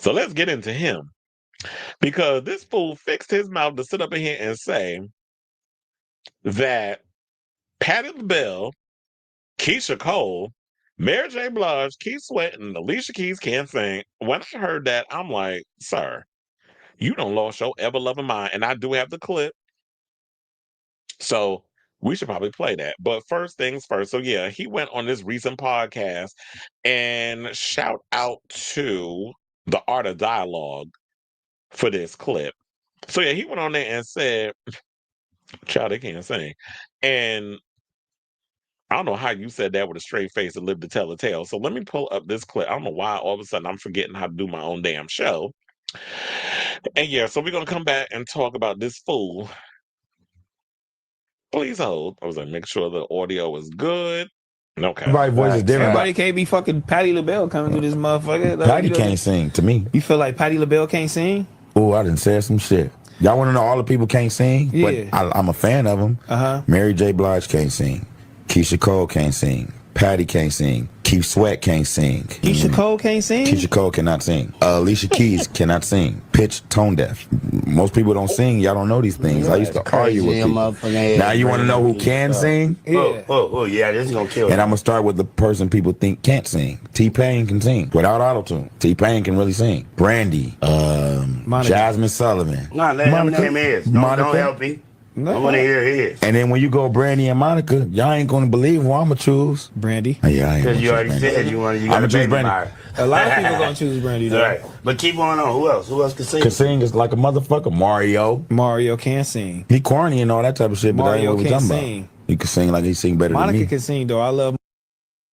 So let's get into him. Because this fool fixed his mouth to sit up in here and say that Patti LaBelle, Keyshia Cole, Mary J. Blige, Keith Sweat, and Alicia Keys can't sing. When I heard that, I'm like, sir, you don't lost your ever loving mind. And I do have the clip. So we should probably play that. But first things first. So yeah, he went on this recent podcast and shout out to the Art of Dialogue for this clip. So yeah, he went on there and said, child, they can't sing. And I don't know how you said that with a straight face and lived to tell a tale. So let me pull up this clip. I don't know why all of a sudden I'm forgetting how to do my own damn show. And yeah, so we're gonna come back and talk about this fool. Please hold. I was like, make sure the audio is good. Okay. Everybody's voice is different. Everybody can't be fucking Patti LaBelle coming through this motherfucker. Like, Patti can't sing to me. You feel like Patti LaBelle can't sing? Oh, I done said some shit. Y'all want to know all the people can't sing? Yeah. But I'm a fan of them. Mary J. Blige can't sing. Keyshia Cole can't sing. Patti can't sing. Keith Sweat can't sing. Keyshia Cole can't sing? Keyshia Cole cannot sing. Alicia Keys cannot sing. Pitch, tone deaf. Most people don't sing. Y'all don't know these things. I used to argue with people. Now you want to know who can sing? Yeah. Oh, yeah, this is going to kill And I'm going to start with the person people think can't sing. T-Pain can sing without auto-tune. T-Pain can really sing. Brandy. Jasmine Sullivan. No, let him name his. Don't help me. No. I want to hear his. And then when you go Brandy and Monica, y'all ain't going to believe who I'm going to choose. Brandy. Yeah, Because you already said you got I'ma a choose baby Brandy. by. A lot of people gonna choose Brandy though. Right. But keep on. Who else? Who else can sing? Can sing is like a motherfucker. Mario. Mario can't sing. He corny and all that type of shit, but that ain't Mario what we're can't talking sing. about. He can sing like he sing better Monica than me. can sing though. I love.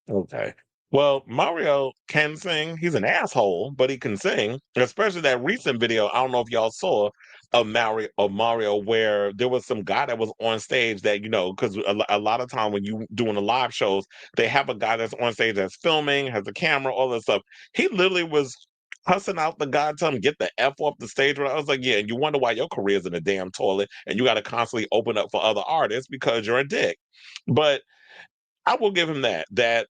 Okay. Well, Mario can sing. He's an asshole, but he can sing. Especially that recent video. I don't know if y'all saw of Mario, where there was some guy that was on stage that, you know, because a lot of time when you doing the live shows, they have a guy that's on stage that's filming, has a camera, all that stuff. He literally was cussing out the guy, telling him get the F off the stage. I was like, yeah, and you wonder why your career's in a damn toilet and you got to constantly open up for other artists because you're a dick. But I will give him that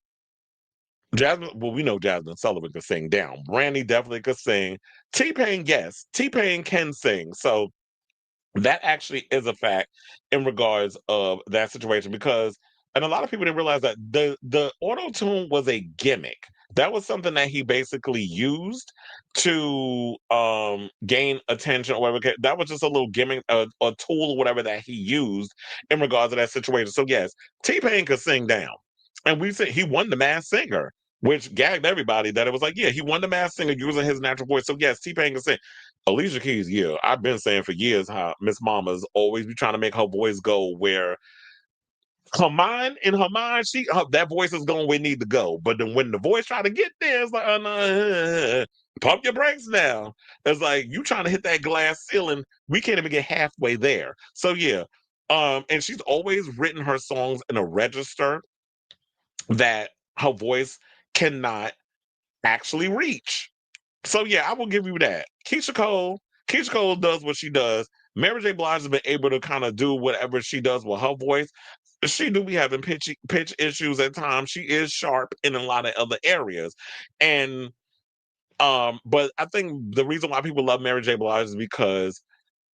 Jasmine, well, we know Jasmine Sullivan could sing down. Brandy definitely could sing. T-Pain, yes. T-Pain can sing. So that actually is a fact in regards of that situation because, and a lot of people didn't realize that the auto-tune was a gimmick. That was something that he basically used to gain attention or whatever. That was just a little gimmick, a tool or whatever that he used in regards to that situation. So yes, T-Pain could sing down. And we said he won the Masked Singer, which gagged everybody that it was like, yeah, he won the Masked Singer using his natural voice. So yes, T-Pain can sing. Alicia Keys, yeah, I've been saying for years how Miss Mama's always be trying to make her voice go where her mind, that voice is going where it need to go. But then when the voice try to get there, it's like, oh, no, pump your brakes now. It's like you trying to hit that glass ceiling. We can't even get halfway there. So yeah, and she's always written her songs in a register that her voice cannot actually reach. So yeah, I will give you that. Keyshia Cole does what she does. Mary J. Blige has been able to kind of do whatever she does with her voice. She do be having pitch issues at times. She is sharp in a lot of other areas. And but I think the reason why people love Mary J. Blige is because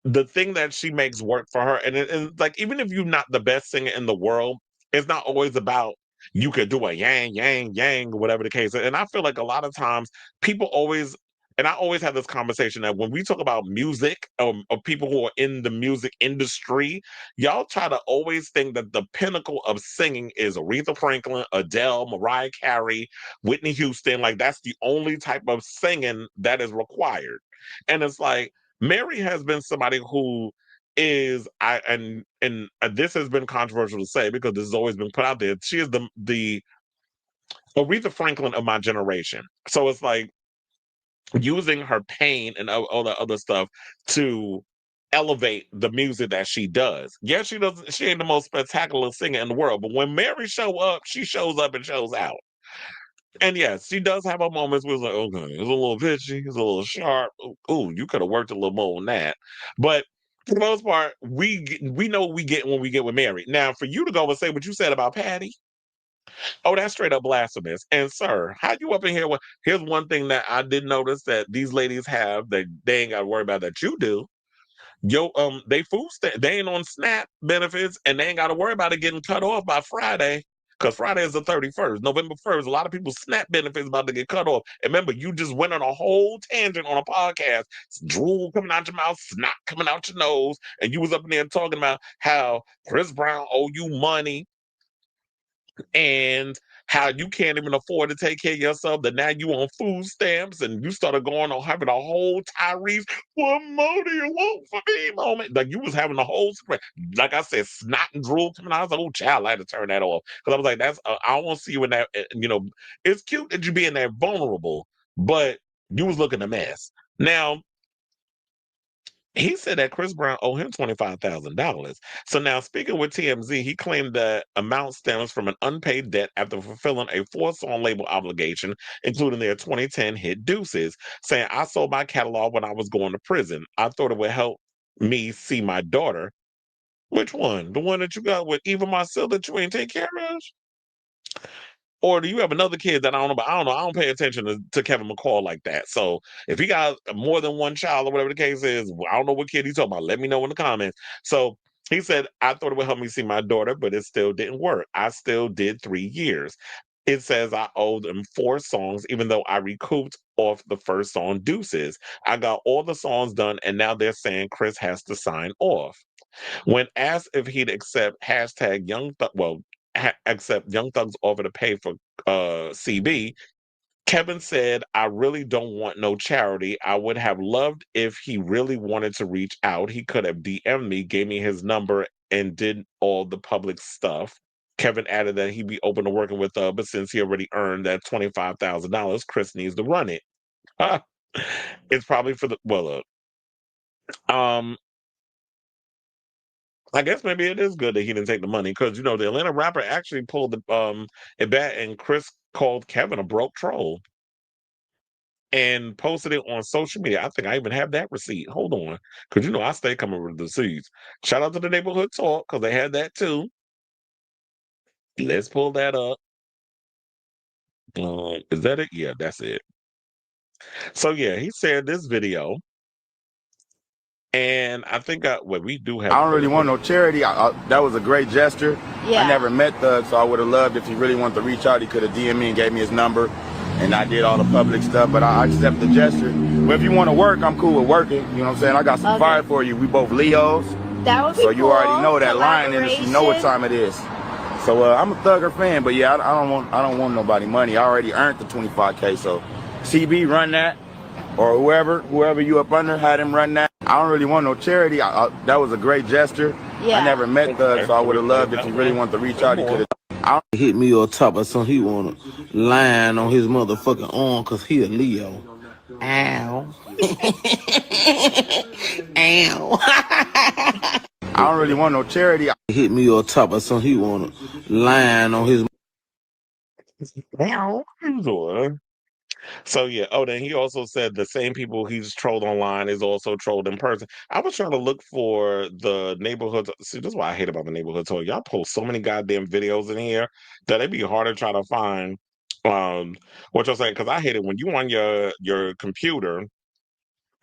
the thing that she makes work for her, and like even if you're not the best singer in the world, it's not always about you could do a yang, yang, yang, or whatever the case. And I feel like a lot of times people always, and I always have this conversation that when we talk about music or people who are in the music industry, y'all try to always think that the pinnacle of singing is Aretha Franklin, Adele, Mariah Carey, Whitney Houston. Like that's the only type of singing that is required. And it's like, Mary has been somebody who is and this has been controversial to say because this has always been put out there. She is the Aretha Franklin of my generation. So it's like using her pain and all the other stuff to elevate the music that she does. Yes, she ain't the most spectacular singer in the world, but when Mary show up, she shows up and shows out. And yes, she does have her moments where it's like, okay, it's a little pitchy, it's a little sharp. Ooh, you could have worked a little more on that. But for the most part, we know what we get when we get with Mary. Now, for you to go and say what you said about Patti, Oh, that's straight up blasphemous. And sir, how you up in here? Here's one thing that I did notice that these ladies have that they ain't got to worry about that you do. They they ain't on SNAP benefits, and they ain't got to worry about it getting cut off by Friday. Because Friday is the 31st. November 1st, a lot of people's SNAP benefits about to get cut off. And remember, you just went on a whole tangent on a podcast, drool coming out your mouth, snot coming out your nose, and you was up in there talking about how Chris Brown owe you money and how you can't even afford to take care of yourself, that now you on food stamps, and you started going on having a whole Tyrese, what more do you want for me moment. Like you was having a whole spread. Like I said, snot and drool coming out. I was like, oh child, I had to turn that off. Because I was like, that's I don't want to see you in that, it's cute that you being that vulnerable, but you was looking a mess. Now, he said that Chris Brown owed him $25,000. So now, speaking with TMZ, he claimed the amount stems from an unpaid debt after fulfilling a four-song label obligation, including their 2010 hit Deuces, saying, I sold my catalog when I was going to prison. I thought it would help me see my daughter. Which one? The one that you got with Eva Marcel that you ain't take care of? Or do you have another kid that I don't know about? I don't know. I don't pay attention to Kevin McCall like that. So if he got more than one child or whatever the case is, I don't know what kid he's talking about. Let me know in the comments. So he said, I thought it would help me see my daughter, but it still didn't work. I still did 3 years. It says I owed them 4 songs, even though I recouped off the first song, Deuces. I got all the songs done, and now they're saying Chris has to sign off. When asked if he'd accept hashtag Young Thug, accept Young Thug's offer to pay for CB, Kevin said, I really don't want no charity. I would have loved if he really wanted to reach out. He could have DM'd me, gave me his number, and did all the public stuff. Kevin added that he'd be open to working with but since he already earned that $25,000, Chris needs to run it. It's probably for the um I guess maybe it is good that he didn't take the money because the Atlanta rapper actually pulled the it back, and Chris called Kevin a broke troll and posted it on social media. I think I even have that receipt. Hold on, because I stay coming with the receipts. Shout out to the neighborhood talk because they had that too. Let's pull that up. Is that it? Yeah, that's it. So yeah, he shared this video, and I think we do have. I don't really want no charity. That was a great gesture. Yeah. I never met Thug, so I would have loved if he really wanted to reach out. He could have DM'd me and gave me his number, and I did all the public stuff. But I accept the gesture. But if you want to work, I'm cool with working. You know what I'm saying? I got some fire for you. We both Leos. That would be so you cool. already know that line industry. You know what time it is. So I'm a Thugger fan, but yeah, I don't want nobody money. I already earned the 25K. So CB run that. Or whoever you up under, had him run that. I don't really want no charity. That was a great gesture. Yeah. I never met Thug, so I would have loved if he really wanted to reach out. He could have. Hit me on top of something. He want to line on his motherfucking arm because he a Leo. Ow. Ow. I don't really want no charity. Hit me on top of something. He want to line on his. Ow. So yeah. Oh, then he also said the same people he's trolled online is also trolled in person. I was trying to look for the neighborhood. See, this is why I hate about the neighborhood tour. Y'all post so many goddamn videos in here that it'd be hard to try to find what you're saying. Because I hate it when you on your computer,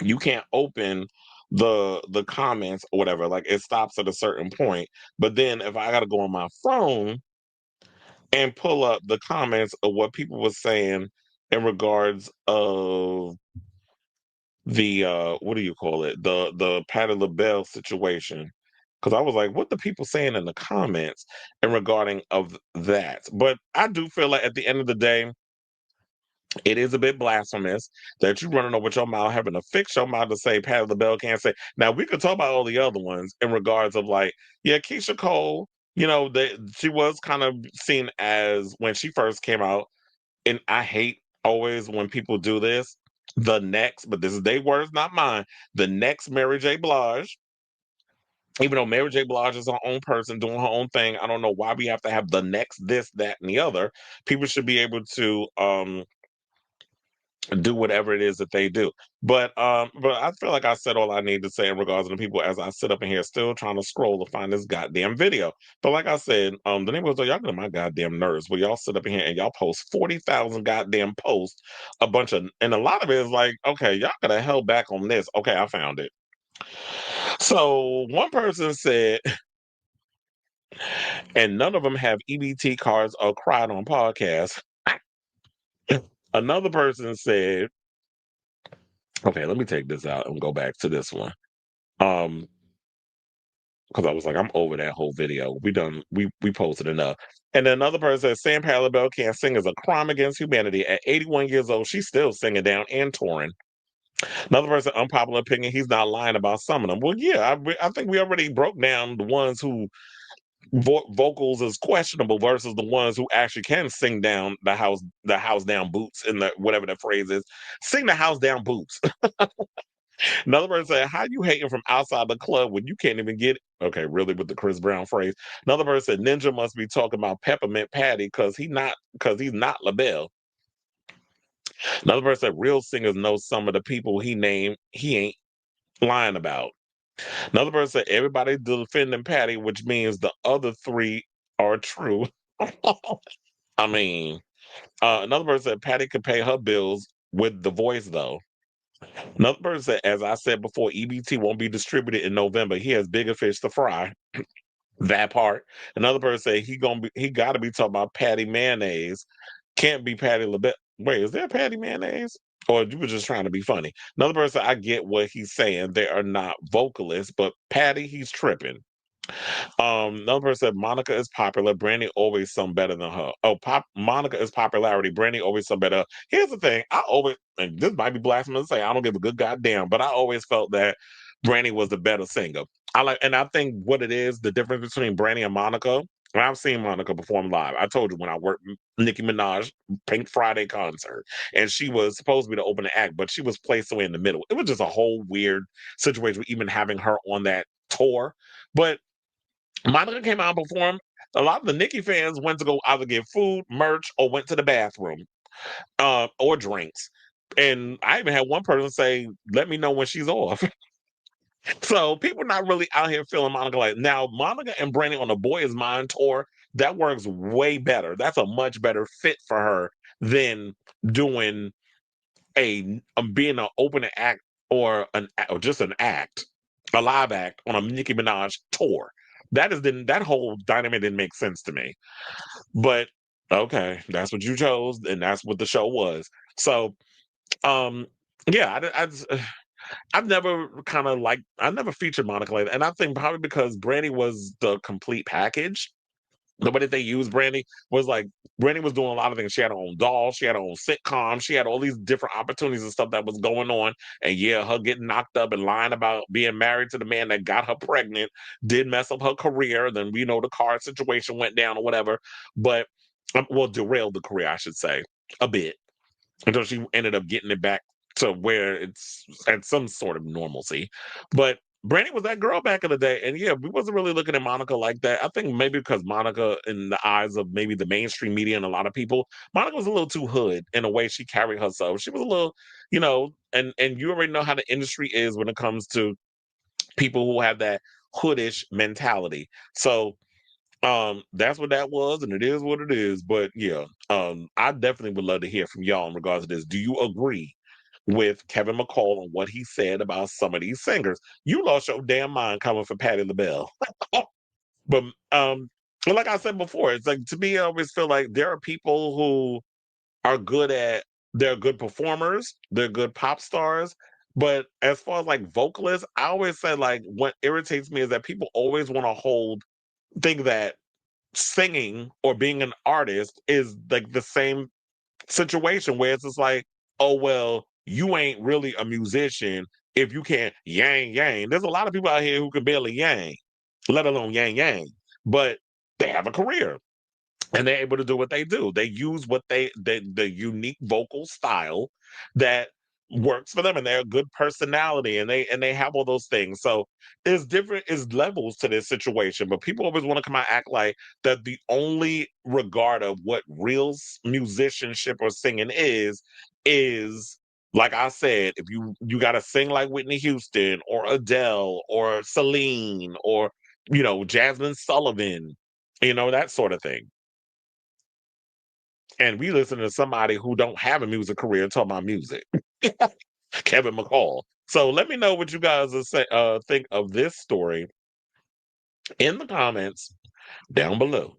you can't open the comments or whatever. Like it stops at a certain point. But then if I got to go on my phone and pull up the comments of what people were saying in regards of the what do you call it, the Patti LaBelle situation, because I was like, what the people saying in the comments and regarding of that. But I do feel like at the end of the day, it is a bit blasphemous that you running over your mouth, having to fix your mouth to say Patti LaBelle can't say. Now we could talk about all the other ones in regards of like, yeah, Keyshia Cole, she was kind of seen as when she first came out, and I hate always when people do this, the next, but this is their words, not mine, the next Mary J. Blige. Even though Mary J. Blige is her own person doing her own thing, I don't know why we have to have the next this, that, and the other. People should be able to do whatever it is that they do. But I feel like I said all I need to say in regards to the people as I sit up in here still trying to scroll to find this goddamn video. But like I said, the name was y'all get on my goddamn nerves. But y'all sit up in here and y'all post 40,000 goddamn posts, and a lot of it is like, okay, y'all could have held back on this. Okay, I found it. So one person said, and none of them have EBT cards or cried on podcasts. Another person said, okay, let me take this out and go back to this one. Because I was like, I'm over that whole video. We posted enough. And then another person said, Sam Patti LaBelle can't sing is a crime against humanity. At 81 years old, she's still singing down and touring. Another person, unpopular opinion, he's not lying about some of them. Well, yeah, I think we already broke down the ones who vocals is questionable versus the ones who actually can sing down the house down boots in the whatever the phrase is. Sing the house down boots. Another person said, how you hating from outside the club when you can't even get it? Okay, really with the Chris Brown phrase. Another person said, Ninja must be talking about Peppermint Patty because he's not LaBelle. Another person said, real singers know some of the people he named he ain't lying about. Another person said, everybody defending Patty, which means the other three are true. I mean, another person said, Patty could pay her bills with the voice, though. Another person said, as I said before, EBT won't be distributed in November. He has bigger fish to fry. That part. Another person said he got to be talking about Patty mayonnaise. Can't be Patty LaBelle. Wait, is there Patty mayonnaise? Or you were just trying to be funny? Another person, I get what he's saying. They are not vocalists, but Patty, he's tripping. Another person said Monica is popular. Brandy always some better than her. Oh, Monica is popularity. Brandy always some better. Here's the thing. And this might be blasphemous to say, I don't give a good goddamn, but I always felt that Brandy was the better singer. And I think what it is, the difference between Brandy and Monica. And I've seen Monica perform live. I told you when I worked Nicki Minaj Pink Friday concert, and she was supposed to be the opening act, but she was placed away in the middle. It was just a whole weird situation, even having her on that tour. But Monica came out and performed. A lot of the Nicki fans went to go either get food, merch, or went to the bathroom, or drinks. And I even had one person say, "Let me know when she's off." So people not really out here feeling Monica like now. Monica and Brandy on the Boy Is Mine tour that works way better. That's a much better fit for her than doing being an opening act or just an act, a live act on a Nicki Minaj tour. That whole dynamic didn't make sense to me. But okay, that's what you chose, and that's what the show was. So, um, yeah, I've never I never featured Monica like that, and I think probably because Brandy was the complete package. The way that they used Brandy was like Brandy was doing a lot of things. She had her own doll, she had her own sitcom, she had all these different opportunities and stuff that was going on. And yeah, her getting knocked up and lying about being married to the man that got her pregnant did mess up her career. Then we know the car situation went down or whatever, but well, derailed the career, I should say, a bit until she ended up getting it back to where it's at some sort of normalcy. But Brandy was that girl back in the day, and yeah, we wasn't really looking at Monica like that. I think maybe because Monica, in the eyes of maybe the mainstream media and a lot of people, Monica was a little too hood in the way she carried herself. She was a little, and you already know how the industry is when it comes to people who have that hoodish mentality. So that's what that was, and it is what it is. But yeah, I definitely would love to hear from y'all in regards to this. Do you agree with Kevin McCall on what he said about some of these singers? You lost your damn mind coming for Patti LaBelle. But like I said before, it's like to me, I always feel like there are people who are they're good performers, they're good pop stars. But as far as like vocalists, I always say like what irritates me is that people always want to think that singing or being an artist is like the same situation where it's just like, oh well, you ain't really a musician if you can't yang yang. There's a lot of people out here who can barely yang, let alone yang yang, but they have a career and they're able to do what they do. They use the unique vocal style that works for them, and they're a good personality, and they have all those things. So it's levels to this situation, but people always want to come out and act like that the only regard of what real musicianship or singing is Like I said, if you got to sing like Whitney Houston or Adele or Celine or Jasmine Sullivan, that sort of thing. And we listen to somebody who don't have a music career talking about music, Kevin McCall. So let me know what you guys think of this story in the comments down below.